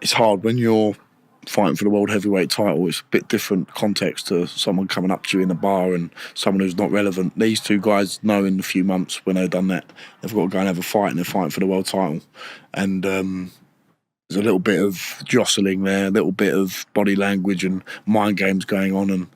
it's hard when you're fighting for the world heavyweight title. It's a bit different context to someone coming up to you in a bar and someone who's not relevant. These two guys know in a few months when they've done that, they've got to go and have a fight and they're fighting for the world title. And there's a little bit of jostling there, a little bit of body language and mind games going on. And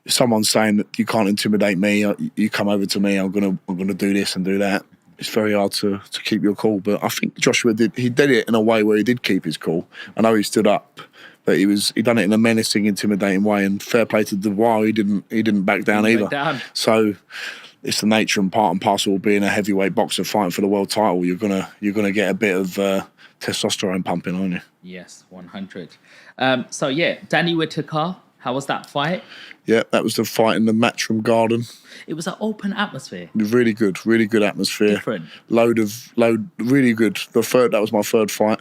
if someone's saying that you can't intimidate me, you come over to me, I'm gonna do this and do that. It's very hard to keep your cool. But I think Joshua did it in a way where he did keep his cool. I know he stood up, but he done it in a menacing, intimidating way. And fair play to Dubois, he didn't back down either. So it's the nature and part and parcel of being a heavyweight boxer fighting for the world title. You're gonna get a bit of testosterone pumping, aren't you? Yes, 100. So yeah, Danny Whitaker. How was that fight? Yeah, that was the fight in the Matchroom Garden. It was an open atmosphere. Really good atmosphere. Different. Really good. That was my third fight,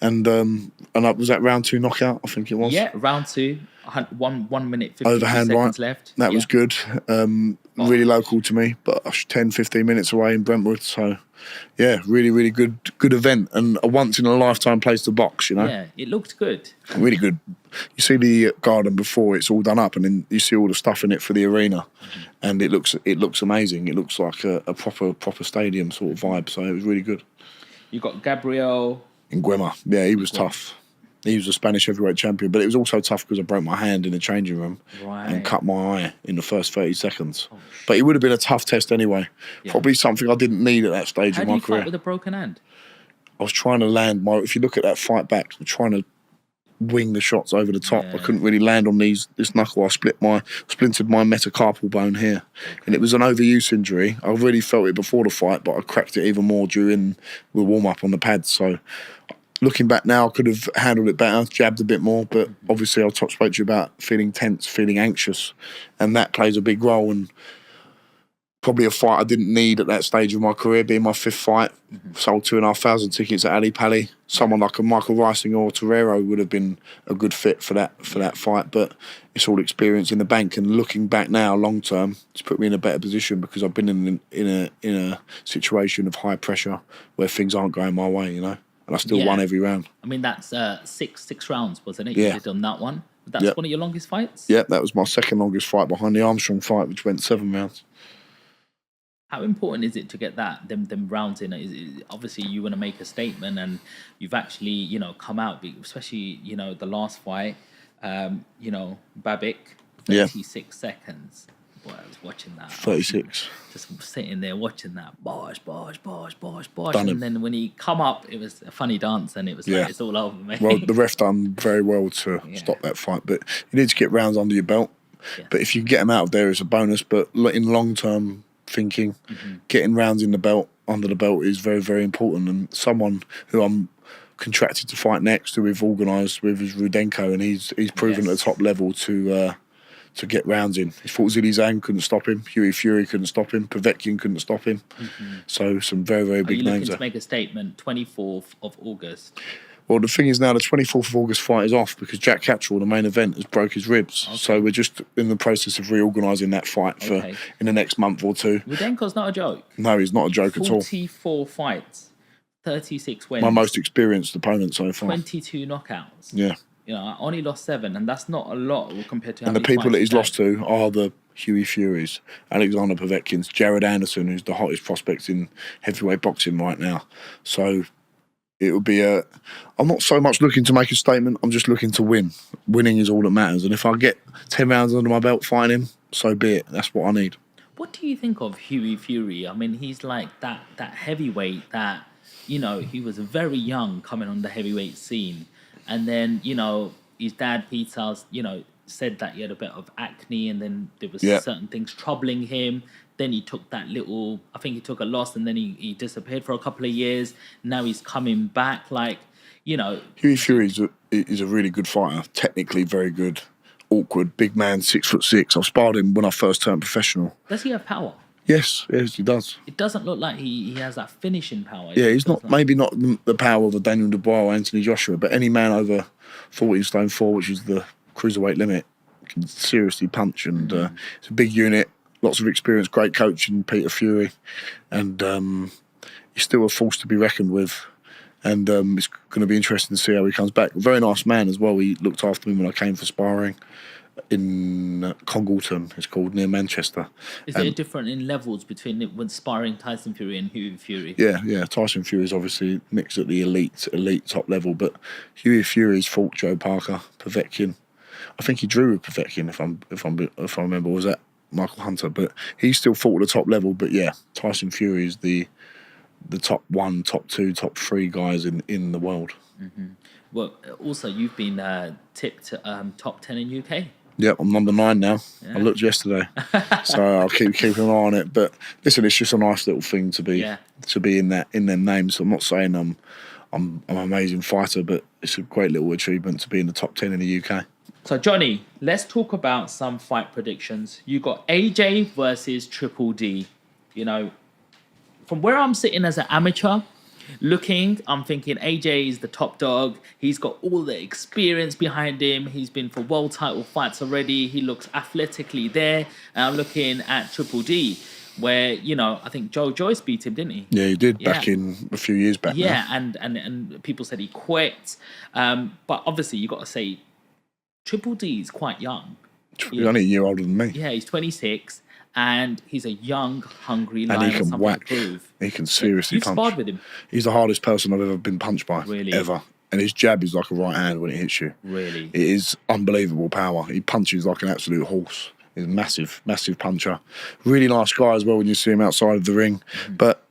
and that was that round 2 knockout, I think it was. Yeah, round 2, 1 minute 50 overhand seconds right. left. That was good. Really local to me, but 10-15 minutes away in Brentwood. So yeah, really good event and a once in a lifetime place to box. You know. Yeah, it looked good. Really good. You see the garden before it's all done up, and then you see all the stuff in it for the arena, and it looks amazing. It looks like a proper stadium sort of vibe. So it was really good. You got Gabriel Nguema. Yeah, he was tough. He was a Spanish heavyweight champion, but it was also tough because I broke my hand in the changing room and cut my eye in the first 30 seconds. Oh, but it would have been a tough test anyway. Yeah. Probably something I didn't need at that stage in my career. How do you fight with a broken hand? I was trying to land if you look at that fight back, I'm trying to wing the shots over the top. Yeah. I couldn't really land on this knuckle. I splintered my metacarpal bone here. Okay. And it was an overuse injury. I really felt it before the fight, but I cracked it even more during the warm-up on the pads. So looking back now, I could have handled it better, jabbed a bit more, but obviously I spoke to you about feeling tense, feeling anxious, and that plays a big role. And probably a fight I didn't need at that stage of my career, being my 5th fight. Sold 2,500 tickets at Ali Pali. Someone like a Michael Rising or Torero would have been a good fit for that fight, but it's all experience in the bank. And looking back now, long term, it's put me in a better position because I've been in a situation of high pressure where things aren't going my way, you know. And I still won every round. I mean, that's six rounds, wasn't it? Yeah. You did on that one. That's one of your longest fights? Yeah, that was my second longest fight behind the Armstrong fight, which went 7 rounds. How important is it to get them rounds in? Obviously, you want to make a statement, and you've actually, come out, especially, the last fight, Babik, 36 seconds. Boy, I was watching that. 36. Just sitting there watching that. Bosh. Done him. And then when he come up, it was a funny dance, and it was like, it's all over, mate. Well, the ref done very well to stop that fight, but you need to get rounds under your belt. Yeah. But if you get them out of there, it's a bonus. But in long-term thinking, getting rounds in the belt, under the belt, is very, very important. And someone who I'm contracted to fight next, who we've organised with, is Rudenko, and he's proven at the top level to get rounds in. He fought Zhilei Zhang, couldn't stop him. Huey Fury couldn't stop him. Povetkin couldn't stop him. So some very, very big names. Are you looking to make a statement 24th of August? Well, the thing is now the 24th of August fight is off because Jack Catchell, the main event, has broke his ribs. Okay. So we're just in the process of reorganising that fight in the next month or 2. Rudenko's not a joke. No, he's not a joke at all. 44 fights, 36 wins. My most experienced opponent so far. 22 knockouts. Yeah. I only lost 7, and that's not a lot compared to. And the people that he's lost to are the Huey Furies, Alexander Povetkins, Jared Anderson, who's the hottest prospect in heavyweight boxing right now. So it would be I'm not so much looking to make a statement. I'm just looking to win. Winning is all that matters. And if I get 10 rounds under my belt fighting him, so be it. That's what I need. What do you think of Huey Fury? I mean, he's like that heavyweight that, he was very young coming on the heavyweight scene. And then, his dad, Peter, said that he had a bit of acne, and then there was certain things troubling him. Then he took I think he took a loss, and then he disappeared for a couple of years. Now he's coming back, Huey Fury is a really good fighter, technically very good, awkward, big man, 6'6". I've sparred him when I first turned professional. Does he have power? Yes, he does. It doesn't look like he has that finishing power. Yeah, he's not maybe not the power of a Daniel Dubois or Anthony Joshua, but any man over 14 stone 4, which is the cruiserweight limit, can seriously punch. And it's a big unit, lots of experience, great coach in Peter Fury, and he's still a force to be reckoned with. And it's going to be interesting to see how he comes back. Very nice man as well. He looked after me when I came for sparring in Congleton, it's called, near Manchester. Is there a difference in levels between when sparring Tyson Fury and Hughie Fury? Yeah. Tyson Fury's obviously mixed at the elite top level, but Hughie Fury's fought Joe Parker, Povetkin. I think he drew with Povetkin, if I remember. Was that Michael Hunter? But he still fought at the top level. But yeah, Tyson Fury is the top one, top two, top three guys in the world. Mm-hmm. Well, also you've been tipped top 10 in UK. Yep, I'm number 9 now. Yeah. I looked yesterday, so I'll keep an eye on it. But listen, it's just a nice little thing to be in their names. So I'm not saying I'm an amazing fighter, but it's a great little achievement to be in the top 10 in the UK. So Johnny, let's talk about some fight predictions. You got AJ versus Triple D. You know, from where I'm sitting as an amateur, I'm thinking AJ is the top dog. He's got all the experience behind him. He's been for world title fights already. He looks athletically there. And I'm looking at Triple D, where, you know, I think Joe Joyce beat him, didn't he? Yeah, he did back in a few years back. Yeah, now. and people said he quit. But obviously, you got to say, Triple D is quite young. He's only a year older than me. Yeah, he's 26. And he's a young, hungry lion. And he can whack. He can seriously punch. You've sparred with him. He's the hardest person I've ever been punched by. Really? Ever. And his jab is like a right hand when it hits you. Really? It is unbelievable power. He punches like an absolute horse. He's a massive, massive puncher. Really nice guy as well when you see him outside of the ring. Mm-hmm. But,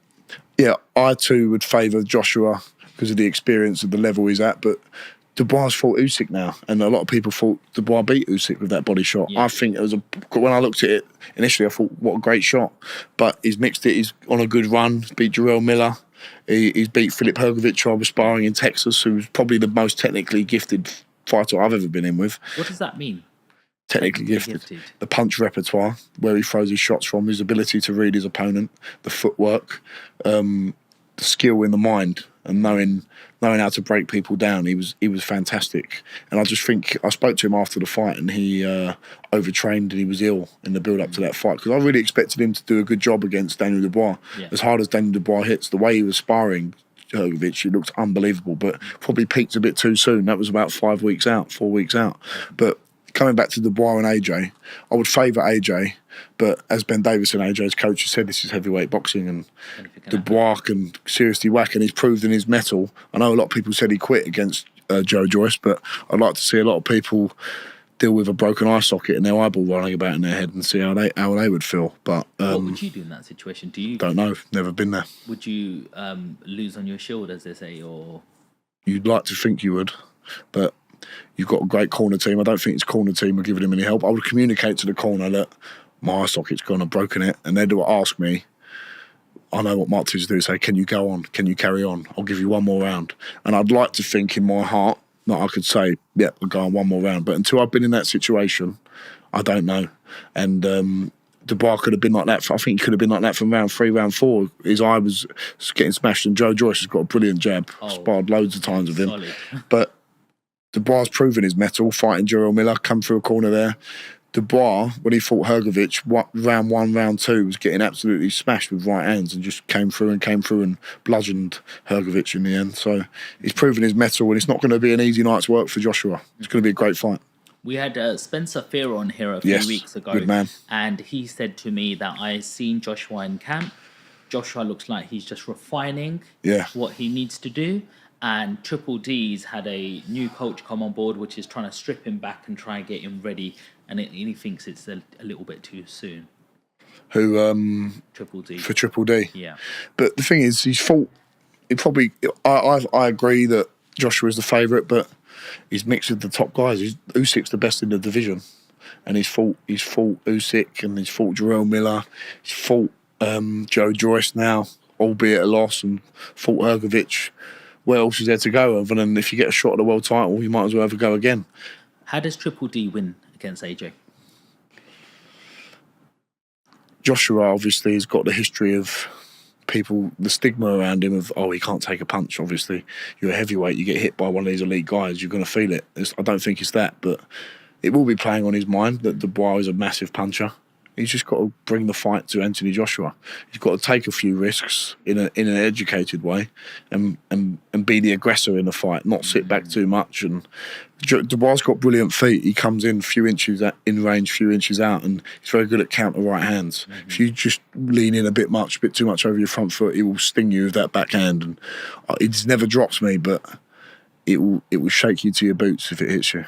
yeah, I too would favour Joshua because of the experience of the level he's at. But Dubois fought Usyk now, and a lot of people thought Dubois beat Usyk with that body shot. Yeah. I think it was when I looked at it initially, I thought, what a great shot. But he's mixed it. He's on a good run. Beat Jarrell Miller. He's beat Filip Hrgovic. I was sparring in Texas, who's probably the most technically gifted fighter I've ever been in with. What does that mean? Technically gifted. The punch repertoire, where he throws his shots from, his ability to read his opponent, the footwork, the skill in the mind, and knowing how to break people down. He was fantastic. And I just think, I spoke to him after the fight, and he overtrained and he was ill in the build-up to that fight, because I really expected him to do a good job against Daniel Dubois. Yeah. As hard as Daniel Dubois hits, the way he was sparring Hrgovic, it looked unbelievable, but probably peaked a bit too soon. That was about 4 weeks out. But coming back to Dubois and AJ, I would favour AJ, but as Ben Davison, AJ's coach, has said, this is heavyweight boxing, and Dubois can seriously whack, and he's proved in his mettle. I know a lot of people said he quit against Joe Joyce, but I'd like to see a lot of people deal with a broken eye socket and their eyeball running about in their head and see how they would feel. But what would you do in that situation? Don't know. Never been there. Would you lose on your shield, as they say, or? You'd like to think you would, but you've got a great corner team. I don't think his corner team are giving him any help. I would communicate to the corner that my eye socket's gone, I've broken it, and they'd ask me. I know what Mark Tibbs do, say, can you go on? Can you carry on? I'll give you one more round. And I'd like to think in my heart that I could say, yeah, I'll go on one more round. But until I've been in that situation, I don't know. And Dubois could have been like that. I think he could have been like that from round 3, round 4. His eye was getting smashed, and Joe Joyce has got a brilliant jab. Sparred loads of times with him. Solid. But Dubois proven his mettle, fighting Jarrell Miller, come through a corner there. Dubois, when he fought Hrgovic, round 1, round 2, was getting absolutely smashed with right hands and just came through and bludgeoned Hrgovic in the end. So he's proven his mettle, and it's not going to be an easy night's work for Joshua. It's going to be a great fight. We had Spencer Fear on here a few weeks ago. Good man. And he said to me that I seen Joshua in camp. Joshua looks like he's just refining what he needs to do. And Triple D's had a new coach come on board, which is trying to strip him back and try and get him ready. And he thinks it's a little bit too soon. Who? Triple D. For Triple D. Yeah. But the thing is, he's fought. He probably. I agree that Joshua is the favourite, but he's mixed with the top guys. Usyk's the best in the division, and he's fought Usyk, and he's fought Jarrell Miller. He's fought Joe Joyce now, albeit a loss, and fought Hrgovic. Where else is there to go other than if you get a shot at the world title, you might as well have a go again. How does Triple D win against AJ? Joshua obviously has got the history of people, the stigma around him of, he can't take a punch. Obviously, you're a heavyweight, you get hit by one of these elite guys, you're going to feel it. I don't think it's that, but it will be playing on his mind that Dubois is a massive puncher. He's just got to bring the fight to Anthony Joshua. He's got to take a few risks in an educated way, and be the aggressor in the fight, not sit back too much. And Dubois got brilliant feet. He comes in a few inches in range, few inches out, and he's very good at counter right hands. If you just lean in a bit too much over your front foot, he will sting you with that backhand. And it never drops me, but it will shake you to your boots if it hits you.